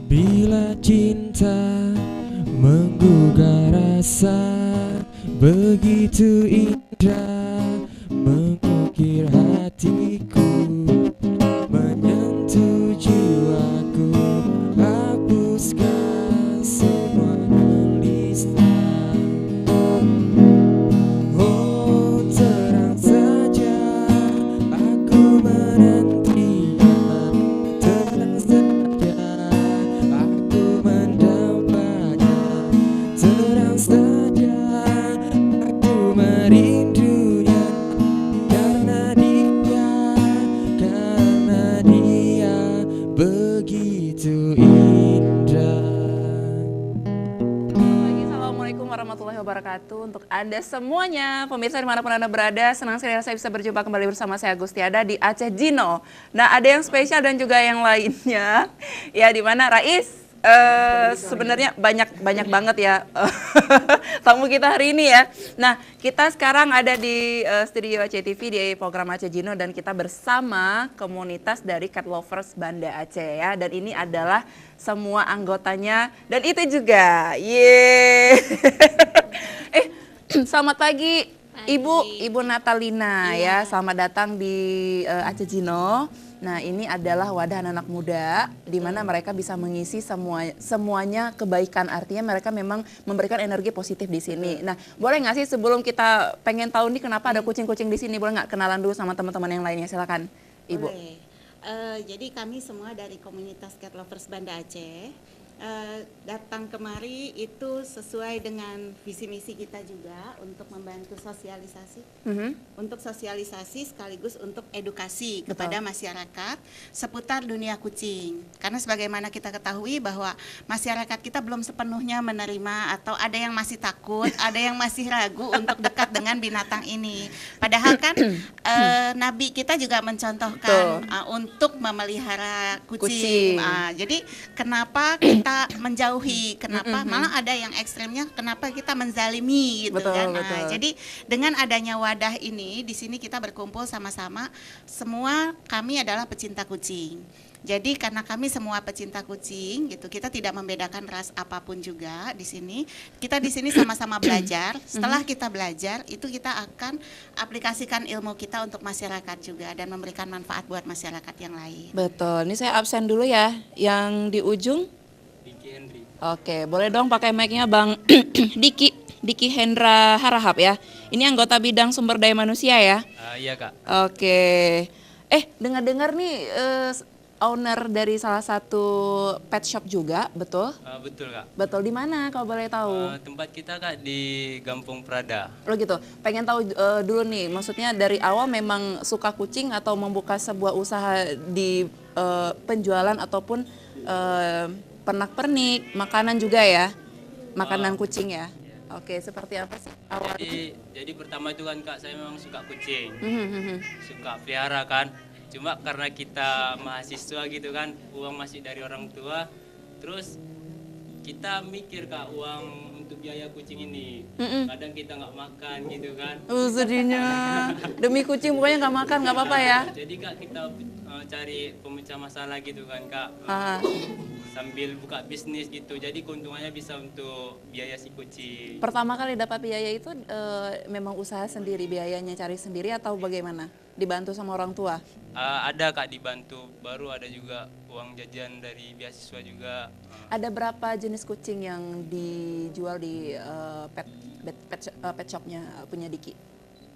Bila cinta menggugah rasa begitu indah mengukir hatiku, menyentuh jiwaku, hapuskan semua gelisah. Oh terang saja aku menantikan, terang saja aku mendapatnya, terang saja aku merindunya. Karena dia begitu indah. Selamat pagi, Assalamualaikum warahmatullahi wabarakatuh. Untuk Anda semuanya, pemirsa dimanapun Anda berada, senang sekali saya bisa berjumpa kembali bersama saya Agustiada di Aceh Gino. Nah, ada yang spesial dan juga yang lainnya, ya di mana Rais. Sebenarnya banyak banget ya tamu kita hari ini ya. Nah, kita sekarang ada di studio Aceh TV di program Aceh Gino dan kita bersama komunitas dari Cat Lovers Banda Aceh ya. Dan ini adalah semua anggotanya dan itu juga. Yeay. Selamat pagi. Ibu Natalina ya, selamat datang di Aceh Gino. Nah, ini adalah wadah anak-anak muda di mana mereka bisa mengisi semuanya kebaikan. Artinya mereka memang memberikan energi positif di sini. Nah, boleh nggak sih sebelum kita pengen tahu nih kenapa ada kucing-kucing di sini, boleh nggak kenalan dulu sama teman-teman yang lainnya? Silakan, Ibu. Boleh. Jadi kami semua dari komunitas Cat Lovers Banda Aceh datang kemari itu sesuai dengan visi misi kita juga untuk membantu sosialisasi, untuk sosialisasi sekaligus untuk edukasi kepada masyarakat seputar dunia kucing. Karena sebagaimana kita ketahui bahwa masyarakat kita belum sepenuhnya menerima atau ada yang masih takut, ada yang masih ragu untuk dekat dengan binatang ini. Padahal kan Nabi kita juga mencontohkan untuk memelihara kucing. Jadi kenapa kita menjauhi, kenapa malah ada yang ekstremnya, kenapa kita menzalimi gitu. Betul. Jadi dengan adanya wadah ini di sini kita berkumpul sama-sama, semua kami adalah pecinta kucing. Jadi karena kami semua pecinta kucing gitu, kita tidak membedakan ras apapun juga di sini. Kita di sini sama-sama belajar. Setelah kita belajar, itu kita akan aplikasikan ilmu kita untuk masyarakat juga dan memberikan manfaat buat masyarakat yang lain. Betul. Ini saya absen dulu ya. Yang di ujung. Oke, boleh dong pakai mic-nya Bang Diki Hendra Harahap ya. Ini anggota bidang sumber daya manusia ya. Iya Kak. Oke. Dengar-dengar nih owner dari salah satu pet shop juga, betul? Betul Kak. Betul, di mana kalau boleh tahu? Tempat kita Kak di Gampung Prada. Oh gitu. Pengen tahu dulu nih, maksudnya dari awal memang suka kucing atau membuka sebuah usaha di penjualan ataupun pernak-pernik, makanan juga ya? Makanan kucing ya? Oke, seperti apa sih awalnya? Jadi pertama itu kan Kak, saya memang suka kucing. Suka pelihara kan. Cuma karena kita mahasiswa gitu kan, uang masih dari orang tua. Terus kita mikir Kak, uang untuk biaya kucing ini. Kadang kita nggak makan gitu kan. Sedihnya. Demi kucing bukannya nggak makan, nggak apa-apa ya? Jadi Kak, kita cari pemecah masalah gitu kan Kak. Sambil buka bisnis gitu, jadi keuntungannya bisa untuk biaya si kucing. Pertama kali dapat biaya itu memang usaha sendiri, biayanya cari sendiri atau bagaimana? Dibantu sama orang tua? Ada Kak dibantu, baru ada juga uang jajan dari beasiswa juga. Ada berapa jenis kucing yang dijual di pet shopnya punya Diki?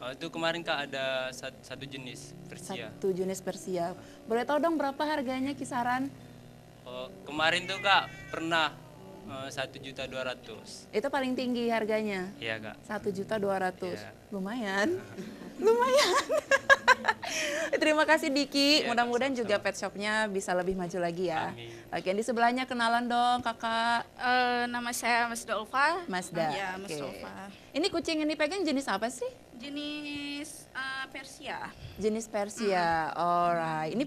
Itu kemarin Kak ada satu jenis Persia. Satu jenis Persia. Boleh tahu dong berapa harganya kisaran? Kemarin tuh Kak pernah 1.200.000. Itu paling tinggi harganya? Iya Kak. 1.200.000. Iya. Lumayan. Terima kasih Diki. Mudah-mudahan juga pet shopnya bisa lebih maju lagi ya. Amin. Oke, di sebelahnya kenalan dong kakak. Nama saya Mas Dolfa. Masda. Ya, Mas Oke. Dolfa. Ini kucing yang dipegang jenis apa sih? Jenis Persia. Jenis Persia. Alright. Ini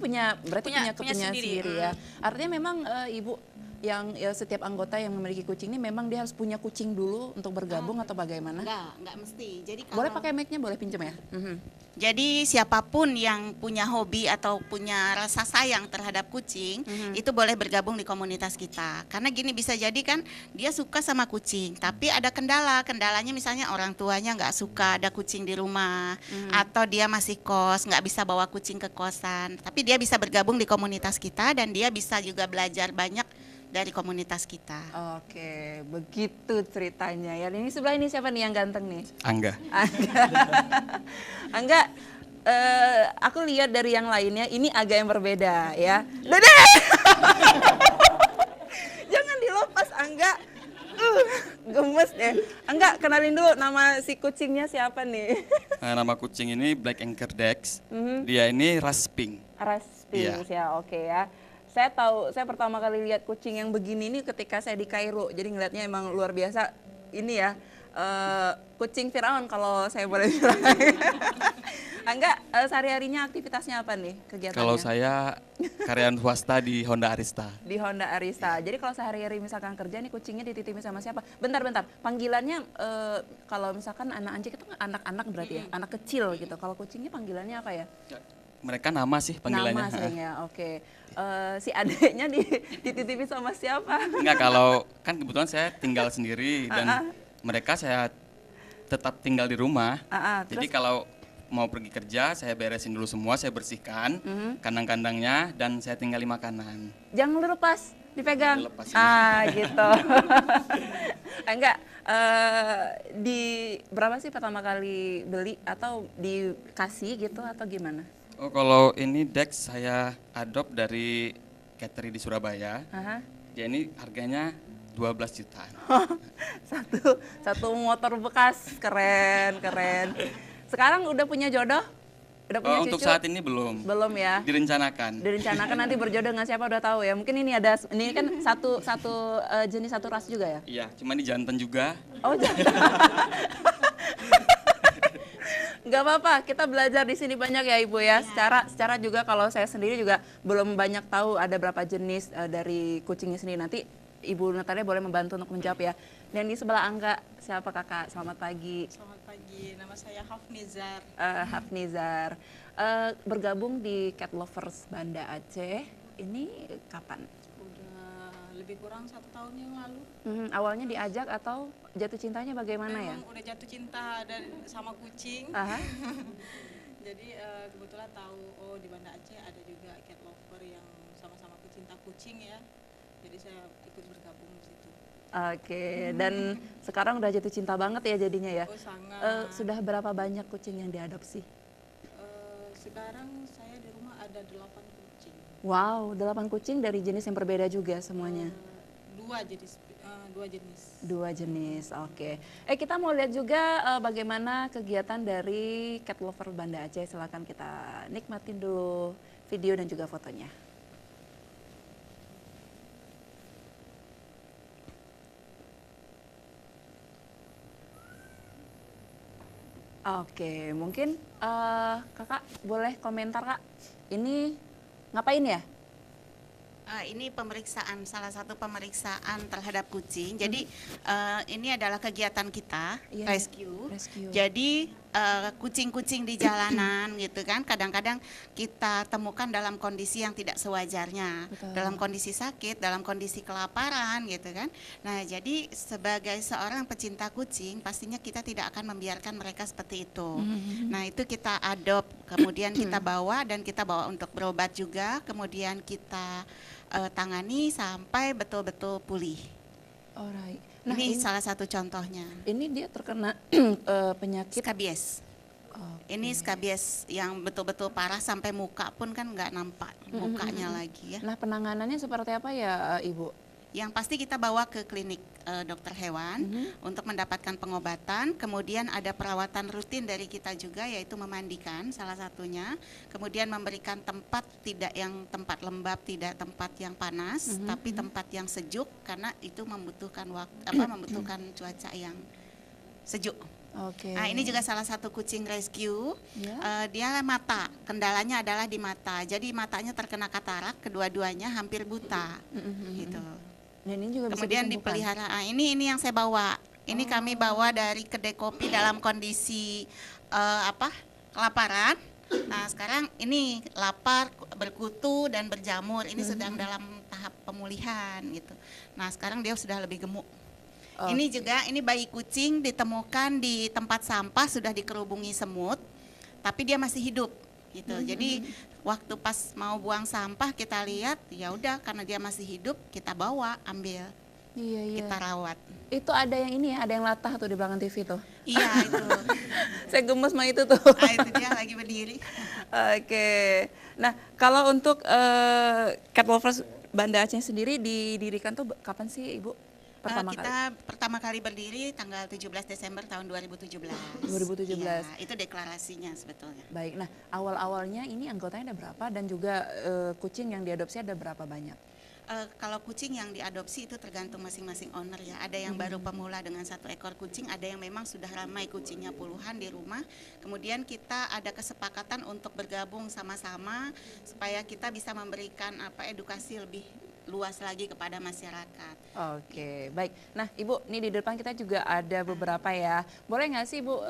berarti punya sendiri ya. Artinya memang ibu yang setiap anggota yang memiliki kucing ini memang dia harus punya kucing dulu untuk bergabung atau bagaimana? Enggak mesti. Jadi Boleh pakai mic-nya, boleh pinjam ya? Jadi siapapun yang punya hobi atau punya rasa sayang terhadap kucing, itu boleh bergabung di komunitas kita. Karena gini, bisa jadi kan dia suka sama kucing, tapi ada kendalanya misalnya orang tuanya nggak suka ada kucing di rumah, atau dia masih kos, nggak bisa bawa kucing ke kosan. Tapi dia bisa bergabung di komunitas kita dan dia bisa juga belajar banyak dari komunitas kita. Oke, begitu ceritanya ya. Ini sebelah ini siapa nih yang ganteng nih? Angga. Angga, aku lihat dari yang lainnya ini agak yang berbeda ya. Dede! Jangan dilepas Angga. Gemes deh. Angga, kenalin dulu nama si kucingnya siapa nih? Nama kucing ini Black Anchor Dex. Dia ini ras pink. Ras Pink ya, oke ya. Saya pertama kali lihat kucing yang begini ini ketika saya di Kairo. Jadi ngeliatnya emang luar biasa. Ini ya, kucing Firaun kalau saya boleh bilang. Angga, sehari-harinya aktivitasnya apa nih kegiatannya? Kalau saya karyawan swasta di Honda Arista. Di Honda Arista. Jadi kalau sehari-hari misalkan kerja nih kucingnya dititipin sama siapa? Bentar. Panggilannya kalau misalkan anak anjing itu anak-anak berarti ya, anak kecil gitu. Kalau kucingnya panggilannya apa ya? Mereka nama sih panggilannya. Nama sering ya, oke. Si adeknya dititipin sama siapa? Enggak, kalau kan kebetulan saya tinggal sendiri dan mereka saya tetap tinggal di rumah. Jadi kalau mau pergi kerja, saya beresin dulu semua, saya bersihkan kandang-kandangnya dan saya tinggali makanan. Jangan dilepas, dipegang. Dilepas, Gitu. Enggak, di berapa sih pertama kali beli atau dikasih gitu atau gimana? Oh, kalau ini Dex saya adopt dari cattery di Surabaya. Ya ini harganya 12 jutaan. Satu motor bekas, keren. Sekarang udah punya jodoh? Udah punya Untuk cucu? saat ini belum. Belum ya? Direncanakan. Direncanakan nanti berjodoh dengan siapa udah tahu ya. Mungkin ini kan satu jenis satu ras juga ya? Iya, cuma di jantan juga. Oh, jangan. Nggak apa-apa, kita belajar di sini banyak ya Ibu ya. Secara juga kalau saya sendiri juga belum banyak tahu ada berapa jenis dari kucingnya sendiri. Nanti Ibu Natalia boleh membantu untuk menjawab ya. Dan di sebelah Angga, siapa kakak? Selamat pagi. Selamat pagi, nama saya Hafnizar. Hafnizar. Bergabung di Cat Lovers Banda Aceh, ini kapan? Udah lebih kurang 1 tahun yang lalu. Awalnya diajak atau jatuh cintanya bagaimana ya? Memang udah jatuh cinta sama kucing. Jadi kebetulan tahu di Banda Aceh ada juga cat lover yang sama-sama pecinta kucing ya. Jadi saya ikut bergabung di situ. Oke, dan sekarang udah jatuh cinta banget ya jadinya ya? Oh sangat. Sudah berapa banyak kucing yang diadopsi? Sekarang saya di rumah ada 8 kucing. Wow, 8 kucing dari jenis yang berbeda juga semuanya? Dua jenis. Dua jenis, oke. Kita mau lihat juga bagaimana kegiatan dari Cat Lover Banda Aceh. Silakan kita nikmatin dulu video dan juga fotonya. Oke, mungkin kakak boleh komentar kak, ini ngapain ya? Ini salah satu pemeriksaan terhadap kucing. Jadi ini adalah kegiatan kita, rescue. Jadi kucing-kucing di jalanan gitu kan, kadang-kadang kita temukan dalam kondisi yang tidak sewajarnya. Betul. Dalam kondisi sakit, dalam kondisi kelaparan gitu kan. Nah jadi sebagai seorang pecinta kucing, pastinya kita tidak akan membiarkan mereka seperti itu. Nah itu kita adopt, kemudian kita bawa dan kita bawa untuk berobat juga, kemudian kita tangani sampai betul-betul pulih. Alright. Nah, ini salah satu contohnya. Ini dia terkena penyakit Skabies. Ini skabies yang betul-betul parah sampai muka pun kan nggak nampak mukanya lagi ya. Nah penanganannya seperti apa ya Ibu? Yang pasti kita bawa ke klinik dokter hewan untuk mendapatkan pengobatan. Kemudian ada perawatan rutin dari kita juga, yaitu memandikan salah satunya. Kemudian memberikan tempat tidak yang tempat lembab, tidak tempat yang panas, tapi tempat yang sejuk karena itu membutuhkan membutuhkan cuaca yang sejuk. Oke. Nah ini juga salah satu kucing rescue. Dia mata, kendalanya adalah di mata. Jadi matanya terkena katarak, kedua-duanya hampir buta, gitu. Dan ini juga kemudian bisa disembuhkan. dipelihara. Ini yang saya bawa. Ini kami bawa dari kedai kopi dalam kondisi kelaparan. Nah sekarang ini lapar, berkutu dan berjamur, ini sedang dalam tahap pemulihan gitu. Nah sekarang dia sudah lebih gemuk. Ini juga, ini bayi kucing ditemukan di tempat sampah sudah dikerubungi semut, tapi dia masih hidup gitu. Jadi waktu pas mau buang sampah kita lihat, ya udah karena dia masih hidup kita bawa, ambil, Iya. kita rawat. Itu ada yang ini ya, ada yang latah tuh di belakang TV tuh. Iya itu. Saya gemes sama itu tuh. Nah, itu dia lagi berdiri. Oke. Nah, kalau untuk Cat Lovers Banda Aceh sendiri didirikan tuh kapan sih, Ibu? Pertama kali. Kita pertama kali berdiri tanggal 17 Desember tahun 2017. 2017. Iya, itu deklarasinya sebetulnya. Baik. Nah, awal-awalnya ini anggotanya ada berapa dan juga kucing yang diadopsi ada berapa banyak? Kalau kucing yang diadopsi itu tergantung masing-masing owner ya. Ada yang baru pemula dengan 1 ekor kucing, ada yang memang sudah ramai kucingnya puluhan di rumah. Kemudian kita ada kesepakatan untuk bergabung sama-sama supaya kita bisa memberikan edukasi lebih luas lagi kepada masyarakat. Oke, baik. Nah, Ibu, nih di depan kita juga ada beberapa ya. Boleh nggak sih, Ibu,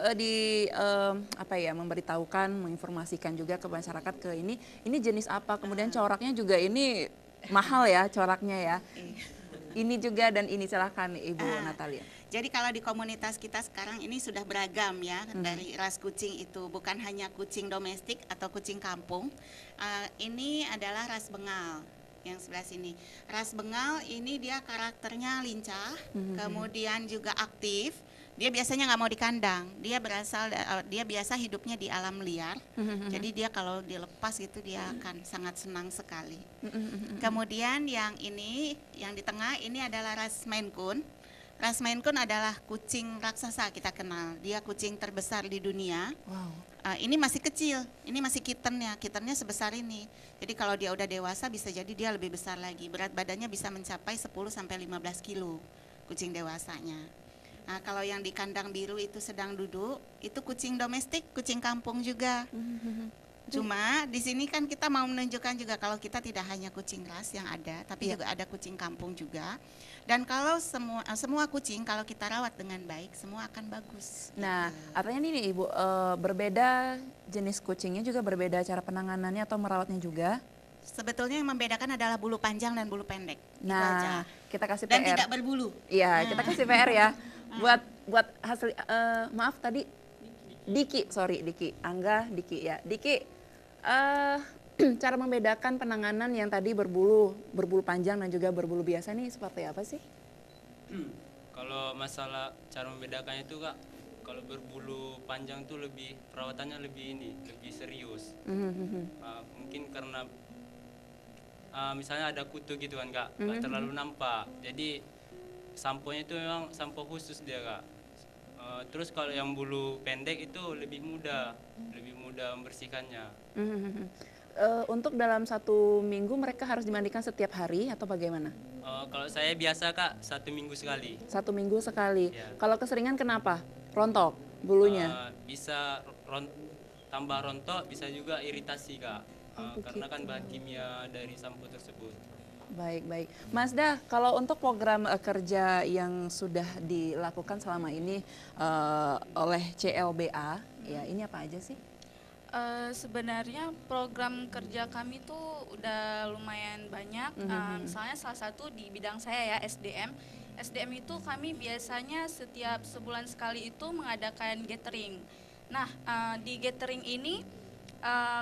memberitahukan, menginformasikan juga ke masyarakat ke ini jenis apa? Kemudian coraknya juga ini mahal ya coraknya ya. Ini juga dan ini, silahkan Ibu Natalia. Jadi kalau di komunitas kita sekarang ini sudah beragam ya, dari ras kucing itu bukan hanya kucing domestik atau kucing kampung. Ini adalah ras Bengal yang sebelah sini. Ras Bengal ini dia karakternya lincah, kemudian juga aktif. Dia biasanya nggak mau di kandang. Dia biasa hidupnya di alam liar. Jadi dia kalau dilepas gitu dia akan sangat senang sekali. Kemudian yang ini, yang di tengah ini adalah ras Maine Coon. Ras Maine Coon adalah kucing raksasa kita kenal. Dia kucing terbesar di dunia. Wow. Ini masih kecil, ini masih kittennya sebesar ini. Jadi kalau dia udah dewasa bisa jadi dia lebih besar lagi. Berat badannya bisa mencapai 10-15 kilo kucing dewasanya. Nah kalau yang di kandang biru itu sedang duduk, itu kucing domestik, kucing kampung juga. Cuma di sini kan kita mau menunjukkan juga kalau kita tidak hanya kucing ras yang ada, tapi juga ada kucing kampung juga. Dan kalau semua kucing kalau kita rawat dengan baik, semua akan bagus. Nah, artinya ini Ibu, berbeda jenis kucingnya juga berbeda cara penanganannya atau merawatnya juga. Sebetulnya yang membedakan adalah bulu panjang dan bulu pendek. Itu Nah, aja. kita kasih Dan PR. tidak berbulu. Iya, kita kasih PR ya. Buat hasil, maaf tadi Diki, Angga Diki ya. Diki, cara membedakan penanganan yang tadi berbulu panjang dan juga berbulu biasa nih seperti apa sih? Kalau masalah cara membedakannya itu Kak, kalau berbulu panjang tuh perawatannya lebih serius. Mungkin karena misalnya ada kutu gitu kan Kak, nggak terlalu nampak. Jadi samponya itu memang sampo khusus dia Kak. Terus kalau yang bulu pendek itu lebih mudah membersihkannya. Untuk dalam 1 minggu mereka harus dimandikan setiap hari atau bagaimana? Kalau saya biasa Kak, 1 minggu sekali. 1 minggu sekali. Ya. Kalau keseringan kenapa? Rontok bulunya? Bisa tambah rontok, bisa juga iritasi Kak. Karena kan bahan kimia dari sampo tersebut. Baik. Mas Dah, kalau untuk program kerja yang sudah dilakukan selama ini oleh CLBA, ya ini apa aja sih? Sebenarnya program kerja kami tuh udah lumayan banyak. Misalnya salah satu di bidang saya ya, SDM. SDM itu kami biasanya setiap sebulan sekali itu mengadakan gathering. Nah, di gathering ini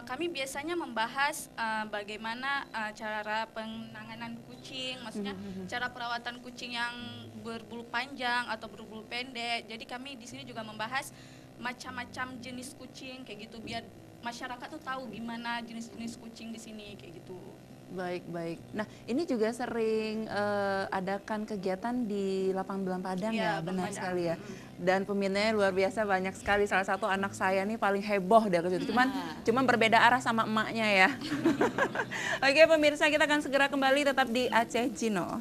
kami biasanya membahas bagaimana cara penanganan kucing, maksudnya cara perawatan kucing yang berbulu panjang atau berbulu pendek. Jadi kami di sini juga membahas macam-macam jenis kucing kayak gitu, biar masyarakat tuh tahu gimana jenis-jenis kucing di sini kayak gitu. Baik. Nah, ini juga sering adakan kegiatan di Lapang Belang Padang ya, benar sekali ya. Dan peminatnya luar biasa banyak sekali. Salah satu anak saya nih paling heboh dari situ. Cuman berbeda arah sama emaknya ya. Oke pemirsa, kita akan segera kembali tetap di Aceh Gino.